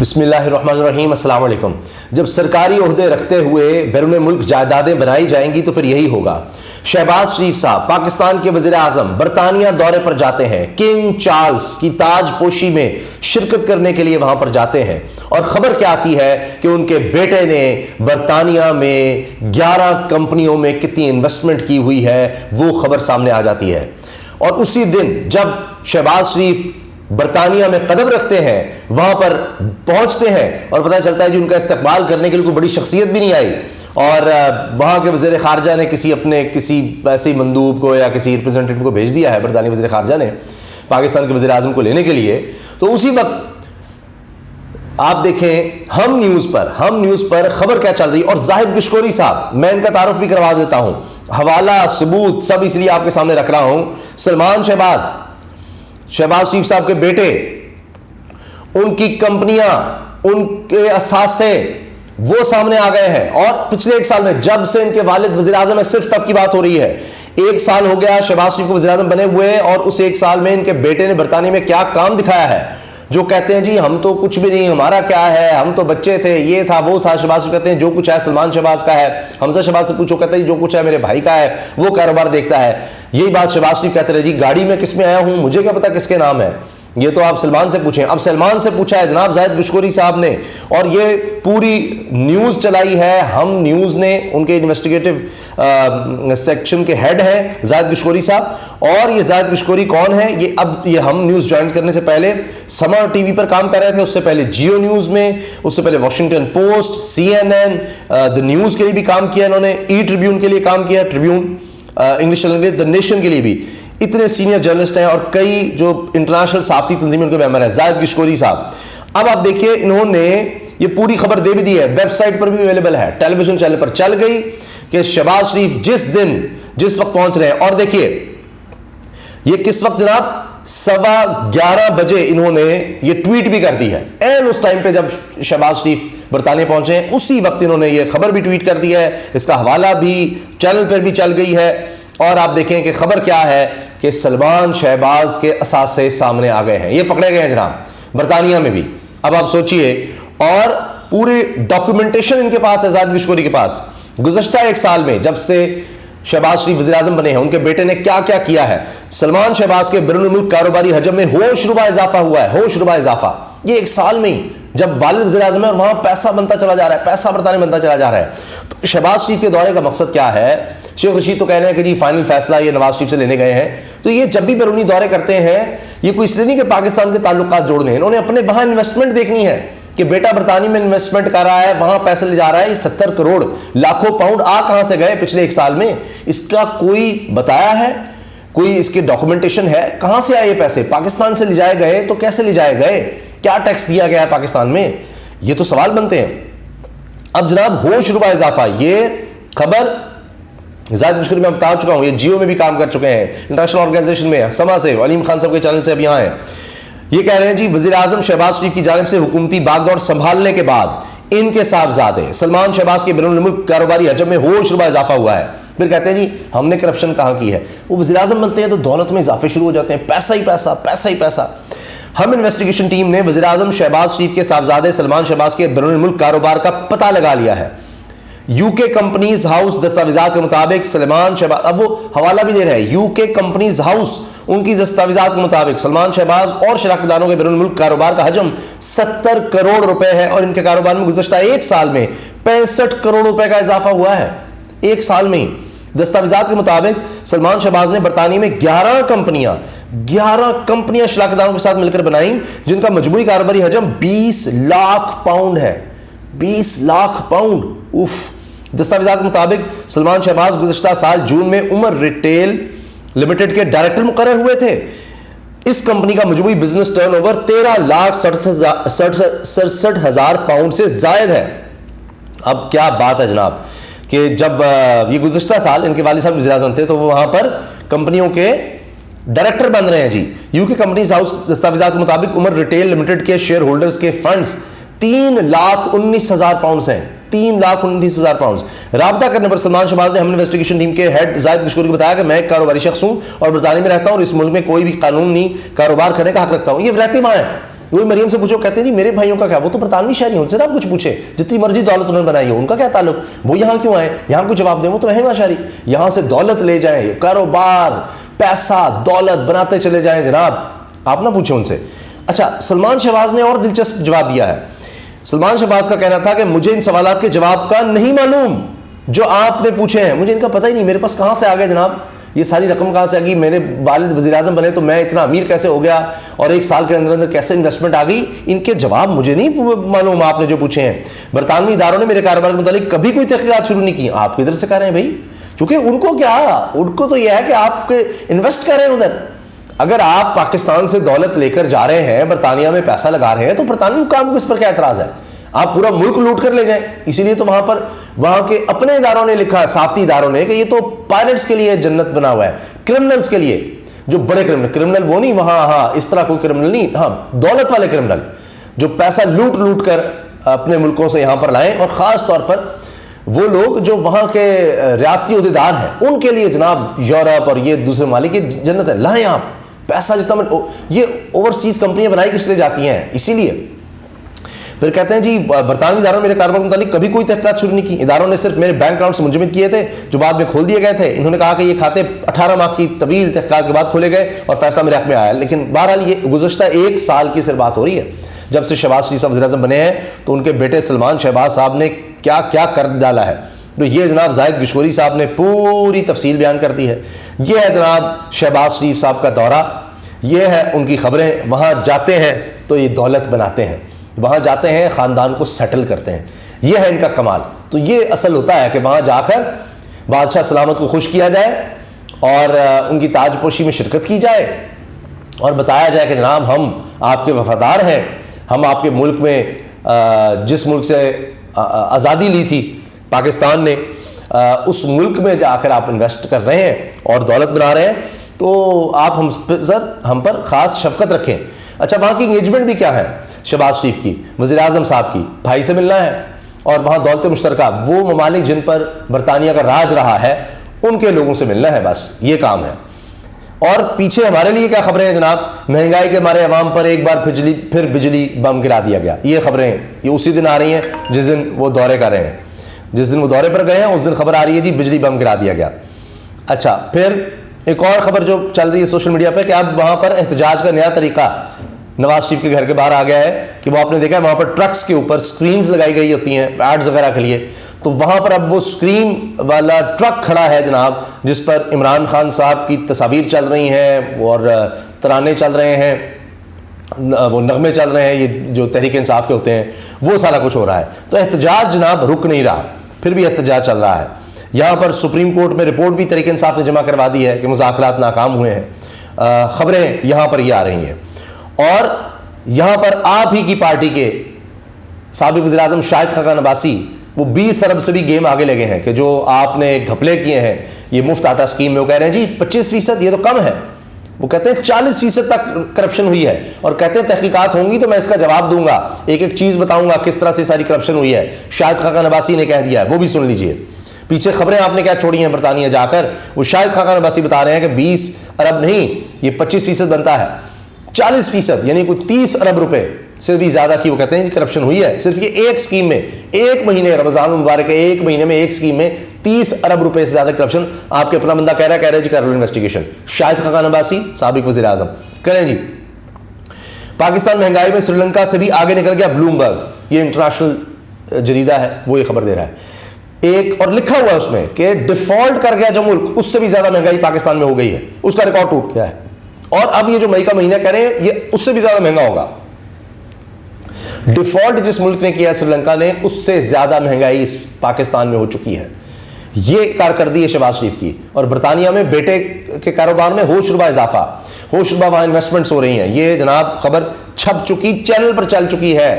بسم اللہ الرحمن الرحیم. السلام علیکم. جب سرکاری عہدے رکھتے ہوئے بیرون ملک جائیدادیں بنائی جائیں گی تو پھر یہی ہوگا. شہباز شریف صاحب پاکستان کے وزیر اعظم برطانیہ دورے پر جاتے ہیں. کنگ چارلز کی تاج پوشی میں شرکت کرنے کے لیے وہاں پر جاتے ہیں اور خبر کیا آتی ہے کہ ان کے بیٹے نے برطانیہ میں 11 کمپنیوں میں کتنی انویسٹمنٹ کی ہوئی ہے وہ خبر سامنے آ جاتی ہے. اور اسی دن جب شہباز شریف برطانیہ میں قدم رکھتے ہیں وہاں پر پہنچتے ہیں اور پتہ چلتا ہے جی ان کا استقبال کرنے کے لیے کوئی بڑی شخصیت بھی نہیں آئی اور وہاں کے وزیر خارجہ نے کسی ایسے مندوب کو یا کسی ریپرزنٹیٹیو کو بھیج دیا ہے برطانوی وزیر خارجہ نے پاکستان کے وزیر اعظم کو لینے کے لیے. تو اسی وقت آپ دیکھیں ہم نیوز پر خبر کیا چل رہی ہے. اور زاہد گشکوری صاحب، میں ان کا تعارف بھی کروا دیتا ہوں، حوالہ ثبوت سب اس لیے آپ کے سامنے رکھ رہا ہوں. سلمان شہباز شریف صاحب کے بیٹے، ان کی کمپنیاں، ان کے اثاثے وہ سامنے آ گئے ہیں. اور پچھلے ایک سال میں جب سے ان کے والد وزیر اعظم ہے، صرف تب کی بات ہو رہی ہے، 1 سال ہو گیا شہباز شریف کو وزیر اعظم بنے ہوئے اور اس 1 سال میں ان کے بیٹے نے برطانیہ میں کیا کام دکھایا ہے. جو کہتے ہیں جی ہم تو کچھ بھی نہیں، ہمارا کیا ہے، ہم تو بچے تھے، یہ تھا وہ تھا. شہباز شریف کہتے ہیں جو کچھ ہے سلمان شہباز کا ہے. حمزہ شہباز سے پوچھو، کہتے ہیں جو کچھ ہے میرے بھائی کا ہے، وہ کاروبار دیکھتا ہے. یہی بات شہباز شریف کہتے رہے جی گاڑی میں کس میں آیا ہوں مجھے کیا پتا کس کے نام ہے، یہ تو آپ سلمان سے پوچھیں. اب سلمان سے پوچھا ہے جناب زاہد گشکوری صاحب نے، اور یہ پوری نیوز چلائی ہے ہم نیوز نے. ان کے انویسٹیگیٹو سیکشن کے ہیڈ ہیں زاہد گشکوری صاحب. اور یہ زاہد گشکوری کون ہے؟ یہ ہم نیوز جوائن کرنے سے پہلے سما ٹی وی پر کام کر رہے تھے، اس سے پہلے جیو نیوز میں، اس سے پہلے Washington post, CNN، the news کے لیے بھی کام کیا انہوں نے، ای ٹریبیون کے لیے کام کیا، tribune English language, the nation کے لیے بھی. اتنے سینئر جرنلسٹ ہیں اور کئی جو انٹرنیشنل صحافتی تنظیمیں ان کے ممبر ہیں. زاہد گشکوری صاحب، اب آپ دیکھیے انہوں نے یہ پوری خبر دے بھی دی ہے، ویب سائٹ پر بھی اویلیبل ہے، ٹیلی ویژن چینل پر چل گئی کہ شہباز شریف جس وقت پہنچ رہے ہیں. اور دیکھیے یہ کس وقت جناب 11:15 بجے انہوں نے یہ ٹویٹ بھی کر دی ہے. این اس ٹائم پہ جب شہباز شریف برطانیہ پہنچے ہیں اسی وقت انہوں نے یہ خبر بھی ٹویٹ کر دی ہے. اس کا حوالہ بھی چینل پر بھی چل گئی ہے. اور آپ دیکھیں کہ خبر کیا ہے کہ سلمان شہباز کے اثاثے سامنے آ گئے ہیں، یہ پکڑے گئے ہیں جناب برطانیہ میں بھی. اب آپ سوچئے، اور پوری ڈاکیومنٹیشن ان کے پاس ہے زاہد گشکوری کے پاس. گزشتہ 1 سال میں جب سے شہباز شریف وزیر اعظم بنے ہیں ان کے بیٹے نے کیا کیا کیا ہے. سلمان شہباز کے بیرون ملک کاروباری حجم میں ہوش ربا اضافہ ہوا ہے، ہوش ربا اضافہ. یہ 1 سال میں ہی جب والد وزیر اعظم ہے اور وہاں پیسہ بنتا چلا جا رہا ہے، پیسہ برطانیہ بنتا چلا جا رہا ہے. تو شہباز شریف کے دورے کا مقصد کیا ہے؟ شیخ رشید تو کہہ رہے ہیں کہ جی فائنل فیصلہ یہ نواز شریف سے لینے گئے ہیں. تو یہ جب بھی بیرونی دورے کرتے ہیں یہ کوئی اس لیے نہیں کہ پاکستان کے تعلقات جوڑنے ہیں، انہوں نے اپنے وہاں انویسٹمنٹ دیکھنی ہے کہ بیٹا برطانیہ میں انویسٹمنٹ کر رہا ہے، وہاں پیسے لے جا رہا ہے. یہ 70 کروڑ لاکھوں پاؤنڈ کہاں سے گئے پچھلے 1 سال میں؟ اس کا کوئی بتایا ہے؟ کوئی اس کی ڈاکومنٹیشن ہے؟ کہاں سے آئے یہ پیسے؟ پاکستان سے لے جائے گئے تو کیسے لے جائے گئے؟ کیا ٹیکس دیا گیا ہے پاکستان میں؟ یہ تو سوال بنتے ہیں. اب جناب ہوش ربا اضافہ، یہ خبر زاہد گشکوری میں بتا چکا ہوں، یہ جیو میں بھی کام کر چکے ہیں، انٹرنیشنل آرگنائزیشن میں، سما سے، علیم خان صاحب کے چینل سے اب یہاں ہیں. یہ کہہ رہے ہیں جی وزیر اعظم شہباز شریف کی جانب سے حکومتی باغ دور سنبھالنے کے بعد ان کے صاحبزادے سلمان شہباز کے بیرون ملک کاروباری حجم میں ہوش ربا اضافہ ہوا ہے. پھر کہتے ہیں جی ہم نے کرپشن کہاں کی ہے. وہ وزیر اعظم بنتے ہیں تو دولت میں اضافے شروع ہو جاتے ہیں، پیسہ ہی پیسہ، پیسہ ہی پیسہ. ہم انویسٹیگیشن ٹیم نے وزیر اعظم شہباز شریف کے صاحبزادے سلمان شہباز کے بیرون ملک کاروبار کا پتہ لگا لیا ہے. UK کمپنیز ہاؤس دستاویزات کے مطابق سلمان شہباز، اب وہ حوالہ بھی دے رہے ہیں، UK کمپنیز ہاؤس ان کی دستاویزات کے مطابق سلمان شہباز اور شراکت داروں کے بیرون ملک کاروبار کا حجم 70 کروڑ روپے ہے اور ان کے کاروبار میں گزشتہ 1 سال میں 65 کروڑ روپے کا اضافہ ہوا ہے. 1 سال میں ہی. دستاویزات کے مطابق سلمان شہباز نے برطانیہ میں 11 کمپنیاں شراکت داروں کے ساتھ مل کر بنائیں جن کا مجموعی کاروباری حجم 20 لاکھ پاؤنڈ ہے. 20 لاکھ پاؤنڈ. اوف. دستاویزات کے مطابق سلمان شہباز گزشتہ سال جون میں عمر ریٹیل لمیٹڈ کے ڈائریکٹر مقرر ہوئے تھے. اس کمپنی کا مجموعی بزنس ٹرن اوور 13,67,000 پاؤنڈ سے زائد ہے. اب کیا بات ہے جناب کہ جب یہ گزشتہ سال ان کے والد صاحب وزیر اعظم تھے تو وہ وہاں پر کمپنیوں کے ڈائریکٹر بن رہے ہیں جی. UK کمپنیز ہاؤس دستاویزات کے مطابق عمر ریٹیل لمیٹڈ کے شیئر ہولڈرز کے فنڈز 3,19,000 پاؤنڈز ہیں. 3,19,000 پاؤنڈز. رابطہ کرنے پر سلمان شہباز نے ہم انویسٹیگیشن ٹیم کے ہیڈ زاہد گشکوری کو بتایا کہ میں ایک کاروباری شخص ہوں اور برطانیہ میں رہتا ہوں اور اس ملک میں کوئی بھی قانونی کاروبار کرنے کا حق رکھتا ہوں. یہ رہتے وہاں ہیں، وہی مریم سے پوچھو، کہتے ہیں نہیں میرے بھائیوں کا کیا، وہ تو برطانوی شہری ہیں، ان سے نا آپ کچھ پوچھے، جتنی مرضی دولت انہوں نے بنائی ہے ان کا کیا تعلق، وہ یہاں کیوں آئے، یہاں کو جواب دیں، وہ تو ہیں شہری، یہاں سے دولت لے جائیں، کاروبار پیسہ دولت بناتے چلے جائیں جناب، آپ نہ پوچھیں ان سے۔ اچھا، سلمان شہباز نے اور دلچسپ جواب دیا ہے۔ سلمان شہباز کا کہنا تھا کہ مجھے ان سوالات کے جواب کا نہیں معلوم جو آپ نے پوچھے ہیں، مجھے ان کا پتہ ہی نہیں، میرے پاس کہاں سے آ گئے جناب، یہ ساری رقم کہاں سے آ گئی، میرے والد وزیر اعظم بنے تو میں اتنا امیر کیسے ہو گیا، اور ایک سال کے اندر اندر کیسے انویسٹمنٹ آ گئی، ان کے جواب مجھے نہیں معلوم آپ نے جو پوچھے ہیں۔ برطانوی اداروں نے میرے کاروبار کے متعلق کبھی کوئی تحقیقات شروع نہیں کی، آپ کدھر سے کر رہے ہیں بھائی، کیونکہ ان کو کیا، ان کو تو یہ ہے کہ آپ انویسٹ کر رہے ہیں ادھر۔ اگر آپ پاکستان سے دولت لے کر جا رہے ہیں، برطانیہ میں پیسہ لگا رہے ہیں، تو برطانوی حکام کو اس پر کیا اعتراض ہے، آپ پورا ملک لوٹ کر لے جائیں۔ اسی لیے تو وہاں کے اپنے اداروں نے لکھا ہے، صحافتی اداروں نے، کہ یہ تو پائلٹس کے لیے جنت بنا ہوا ہے، کرمنلز کے لیے، جو بڑے کرمنل وہ نہیں وہاں، ہاں اس طرح کوئی کرمنل نہیں، ہاں دولت والے کرمنل جو پیسہ لوٹ کر اپنے ملکوں سے یہاں پر لائیں، اور خاص طور پر وہ لوگ جو وہاں کے ریاستی عہدیدار ہیں، ان کے لیے جناب یورپ اور یہ دوسرے ممالک کی جنت ہے، لائیں آپ پیسہ جتنا یہ اوورسیز کمپنیاں بنائی کس لیے جاتی ہیں، اسی لیے۔ پھر کہتے ہیں جی برطانوی اداروں نے میرے کاروبار کے متعلق کبھی کوئی تحقیقات شروع نہیں کی، اداروں نے صرف میرے بینک اکاؤنٹس منجمد کیے تھے جو بعد میں کھول دیے گئے تھے، انہوں نے کہا کہ یہ کھاتے 18 ماہ کی طویل تحقیقات کے بعد کھولے گئے اور فیصلہ میرے حق میں آیا، لیکن بہرحال یہ گزشتہ ایک سال کی صرف بات ہو رہی ہے، جب سے شہباز شریف صاحب وزیر اعظم بنے ہیں تو ان کے بیٹے سلمان شہباز صاحب نے کیا کیا کر ڈالا ہے، تو یہ جناب زاہد گشوری صاحب نے پوری تفصیل بیان کر دی ہے۔ یہ ہے جناب شہباز شریف صاحب کا دورہ، یہ ہے ان کی خبریں، وہاں جاتے ہیں تو یہ دولت بناتے ہیں، وہاں جاتے ہیں خاندان کو سیٹل کرتے ہیں، یہ ہے ان کا کمال۔ تو یہ اصل ہوتا ہے کہ وہاں جا کر بادشاہ سلامت کو خوش کیا جائے اور ان کی تاج پوشی میں شرکت کی جائے اور بتایا جائے کہ جناب ہم آپ کے وفادار ہیں، ہم آپ کے ملک میں جس ملک سے آزادی لی تھی پاکستان نے، اس ملک میں جا کر آپ انویسٹ کر رہے ہیں اور دولت بنا رہے ہیں، تو آپ ہم پر خاص شفقت رکھیں۔ اچھا، وہاں کی انگیجمنٹ بھی کیا ہے شہباز شریف کی، وزیر اعظم صاحب کی، بھائی سے ملنا ہے، اور وہاں دولت مشترکہ، وہ ممالک جن پر برطانیہ کا راج رہا ہے ان کے لوگوں سے ملنا ہے، بس یہ کام ہے۔ اور پیچھے ہمارے لیے کیا خبریں ہیں جناب، مہنگائی کے ہمارے عوام پر ایک بار پھر بجلی بم گرا دیا گیا، یہ خبریں یہ اسی دن آ رہی ہیں جس دن وہ دورے کر رہے ہیں، جس دن وہ دورے پر گئے ہیں اس دن خبر آ رہی ہے جی بجلی بم گرا دیا گیا۔ اچھا، پھر ایک اور خبر جو چل رہی ہے سوشل میڈیا پہ کہ اب وہاں پر احتجاج کا نیا طریقہ نواز شریف کے گھر کے باہر آ گیا ہے، کہ وہ آپ نے دیکھا ہے وہاں پر ٹرکس کے اوپر سکرینز لگائی گئی ہوتی ہیں ایڈز وغیرہ کے لیے، تو وہاں پر اب وہ سکرین والا ٹرک کھڑا ہے جناب، جس پر عمران خان صاحب کی تصاویر چل رہی ہیں اور ترانے چل رہے ہیں، وہ نغمے چل رہے ہیں، یہ جو تحریک انصاف کے ہوتے ہیں، وہ سارا کچھ ہو رہا ہے۔ تو احتجاج جناب رک نہیں رہا، پھر بھی احتجاج چل رہا ہے۔ یہاں پر سپریم کورٹ میں رپورٹ بھی تحریک انصاف نے جمع کروا دی ہے کہ مذاکرات ناکام ہوئے ہیں، خبریں یہاں پر یہ آ رہی ہیں۔ اور یہاں پر آپ ہی کی پارٹی کے سابق وزیر اعظم شاہد خاقان عباسی وہ 20 ارب سے بھی گیم آگے لگے ہیں کہ جو آپ نے گھپلے کیے ہیں یہ مفت آٹا اسکیم میں، وہ کہہ رہے ہیں جی 25%، یہ تو کم ہے، وہ کہتے ہیں 40% تک کرپشن ہوئی ہے، اور کہتے ہیں تحقیقات ہوں گی تو میں اس کا جواب دوں گا، ایک ایک چیز بتاؤں گا کس طرح سے ساری کرپشن ہوئی ہے، شاہد خاقان عباسی نے کہہ دیا ہے، وہ بھی سن لیجئے۔ پیچھے خبریں آپ نے کیا چھوڑی ہیں برطانیہ جا کر، وہ شاہد خاقان عباسی بتا رہے ہیں کہ 20 ارب نہیں، یہ 25% بنتا ہے، 40%، یعنی کوئی 30 ارب روپے سے بھی زیادہ کی وہ کہتے ہیں کرپشن ہوئی ہے، صرف یہ ایک سکیم میں، ایک مہینے رمضان المبارک کے ایک مہینے میں ایک سکیم میں 30 ارب روپے سے زیادہ کرپشن۔ آپ کے اپنا بندہ کہہ رہا ہے جی کر لو انویسٹیگیشن، شاہد خاقان عباسی سابق وزیر اعظم کریں جی۔ پاکستان مہنگائی میں سری لنکا سے بھی آگے نکل گیا، بلومبرگ یہ انٹرنیشنل جریدہ ہے وہ یہ خبر دے رہا ہے، ایک اور لکھا ہوا ہے اس میں کہ ڈیفالٹ کر گیا جو ملک اس سے بھی زیادہ مہنگائی پاکستان میں ہو گئی ہے، اس کا ریکارڈ ٹوٹ گیا ہے، اور اب یہ جو مئی کا مہینہ کہہ رہے ہیں یہ اس سے بھی زیادہ مہنگا ہوگا۔ ڈیفالٹ جس ملک نے کیا سری لنکا نے، اس سے زیادہ مہنگائی اس پاکستان میں ہو چکی ہے، یہ کارکردگی ہے شہباز شریف کی۔ اور برطانیہ میں بیٹے کے کاروبار میں ہوش ربا اضافہ، ہوش ربا وہاں انویسٹمنٹس ہو رہی ہیں، یہ جناب خبر چھپ چکی، چینل پر چل چکی ہے،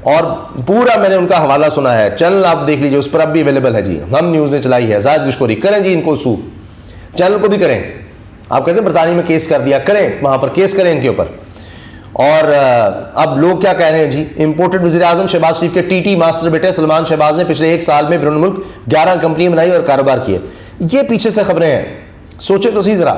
اور پورا میں نے ان کا حوالہ سنا ہے، چینل آپ دیکھ لیجیے، اس پر اب بھی اویلیبل ہے جی، ہم نیوز نے چلائی ہے، زاہد گشکوری کریں جی ان کو سو، چینل کو بھی کریں، آپ کہتے ہیں برطانیہ میں کیس کر دیا، کریں وہاں پر کیس کریں ان کے اوپر۔ اور اب لوگ کیا کہہ رہے ہیں جی، امپورٹڈ وزیر اعظم شہباز شریف کے ٹی ٹی ماسٹر بیٹے سلمان شہباز نے پچھلے ایک سال میں بیرون ملک 11 کمپنیاں بنائی اور کاروبار کیے، یہ پیچھے سے خبریں ہیں، سوچے تو صحیح ذرا۔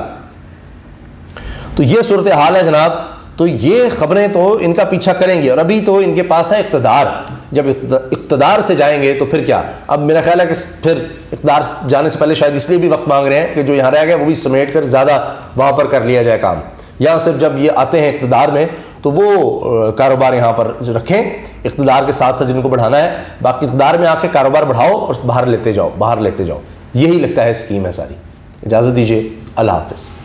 تو یہ صورتحال ہے جناب تو یہ خبریں تو ان کا پیچھا کریں گی، اور ابھی تو ان کے پاس ہے اقتدار. جب اقتدار سے جائیں گے تو پھر کیا؟ اب میرا خیال ہے کہ پھر اقتدار جانے سے پہلے شاید اس لیے بھی وقت مانگ رہے ہیں کہ جو یہاں رہ گیا وہ بھی سمیٹ کر زیادہ وہاں پر کر لیا جائے کام. یہاں صرف جب یہ آتے ہیں اقتدار میں تو وہ کاروبار یہاں پر رکھیں، اقتدار کے ساتھ ساتھ جن کو بڑھانا ہے، باقی اقتدار میں آ کے کاروبار بڑھاؤ اور باہر لیتے جاؤ. یہی لگتا ہے اسکیم ہے ساری. اجازت دیجیے، اللہ حافظ.